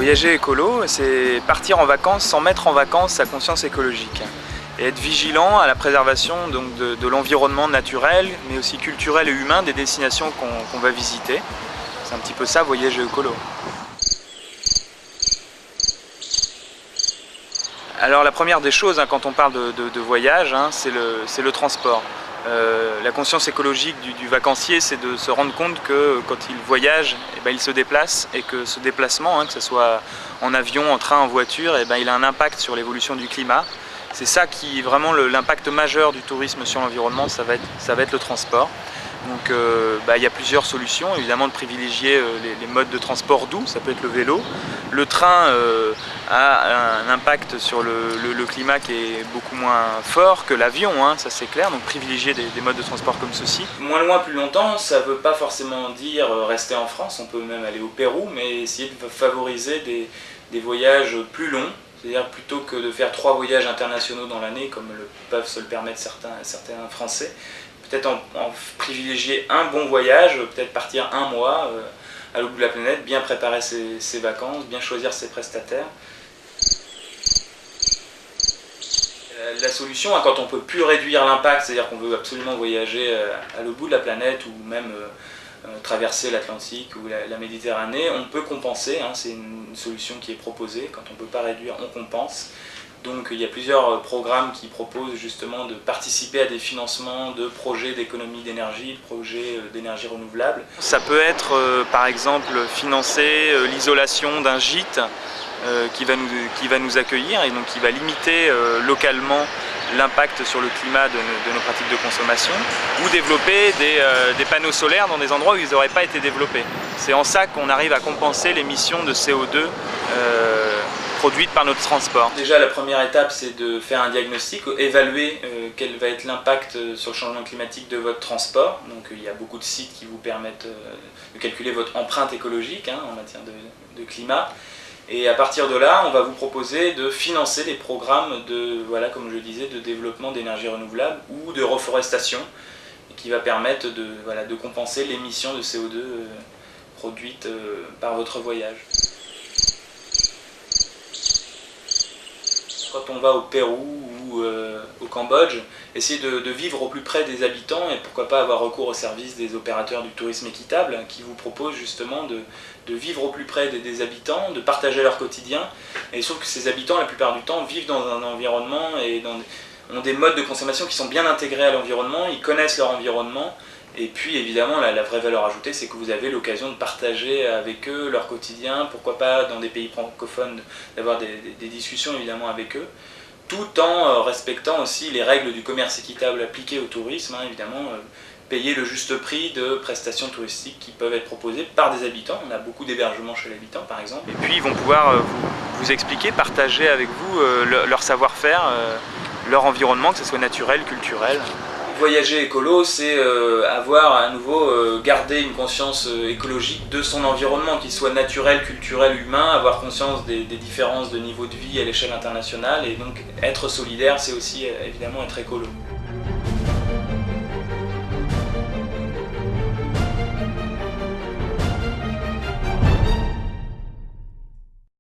Voyager écolo, c'est partir en vacances sans mettre en vacances sa conscience écologique et être vigilant à la préservation donc, de l'environnement naturel, mais aussi culturel et humain des destinations qu'on va visiter. C'est un petit peu ça, voyager écolo. Alors la première des choses, quand on parle de voyage, c'est le transport. La conscience écologique du vacancier, c'est de se rendre compte que quand il voyage, il se déplace et que ce déplacement, que ce soit en avion, en train, en voiture, il a un impact sur l'évolution du climat. C'est ça qui est vraiment l'impact majeur du tourisme sur l'environnement, ça va être le transport. Donc il y a plusieurs solutions, évidemment de privilégier les modes de transport doux, ça peut être le vélo. Le train a un impact sur le climat qui est beaucoup moins fort que l'avion, ça c'est clair, donc privilégier des modes de transport comme ceci. Moins loin, plus longtemps, ça ne veut pas forcément dire rester en France, on peut même aller au Pérou, mais essayer de favoriser des voyages plus longs. C'est-à-dire plutôt que de faire 3 voyages internationaux dans l'année, comme peuvent se le permettre certains Français, peut-être en privilégier un bon voyage, peut-être partir un mois à l'autre bout de la planète, bien préparer ses vacances, bien choisir ses prestataires. La solution, quand on ne peut plus réduire l'impact, c'est-à-dire qu'on veut absolument voyager à l'autre bout de la planète ou même traverser l'Atlantique ou la Méditerranée, on peut compenser, c'est une solution qui est proposée, quand on ne peut pas réduire, on compense. Donc il y a plusieurs programmes qui proposent justement de participer à des financements de projets d'économie d'énergie, de projets d'énergie renouvelable. Ça peut être par exemple financer l'isolation d'un gîte qui va nous accueillir et donc qui va limiter localement l'impact sur le climat de nos pratiques de consommation, ou développer des panneaux solaires dans des endroits où ils n'auraient pas été développés. C'est en ça qu'on arrive à compenser l'émission de CO2 produite par notre transport. Déjà la première étape, c'est de faire un diagnostic, évaluer quel va être l'impact sur le changement climatique de votre transport. Donc il y a beaucoup de sites qui vous permettent de calculer votre empreinte écologique en matière de climat. Et à partir de là, on va vous proposer de financer des programmes comme je disais, de développement d'énergie renouvelable ou de reforestation, qui va permettre de compenser l'émission de CO2 produite par votre voyage. Quand on va au Pérou ou au Cambodge, essayer de vivre au plus près des habitants et pourquoi pas avoir recours au service des opérateurs du tourisme équitable qui vous proposent justement de vivre au plus près des habitants, de partager leur quotidien. Et sauf que ces habitants, la plupart du temps, vivent dans un environnement et ont des modes de consommation qui sont bien intégrés à l'environnement, ils connaissent leur environnement. Et puis évidemment, la vraie valeur ajoutée, c'est que vous avez l'occasion de partager avec eux leur quotidien, pourquoi pas dans des pays francophones, d'avoir des discussions évidemment avec eux, tout en respectant aussi les règles du commerce équitable appliquées au tourisme, évidemment, payer le juste prix de prestations touristiques qui peuvent être proposées par des habitants. On a beaucoup d'hébergements chez l'habitant par exemple. Et puis ils vont pouvoir vous expliquer, partager avec vous leur savoir-faire, leur environnement, que ce soit naturel, culturel. Voyager écolo, c'est avoir à nouveau garder une conscience écologique de son environnement, qu'il soit naturel, culturel, humain, avoir conscience des différences de niveau de vie à l'échelle internationale et donc être solidaire, c'est aussi évidemment être écolo.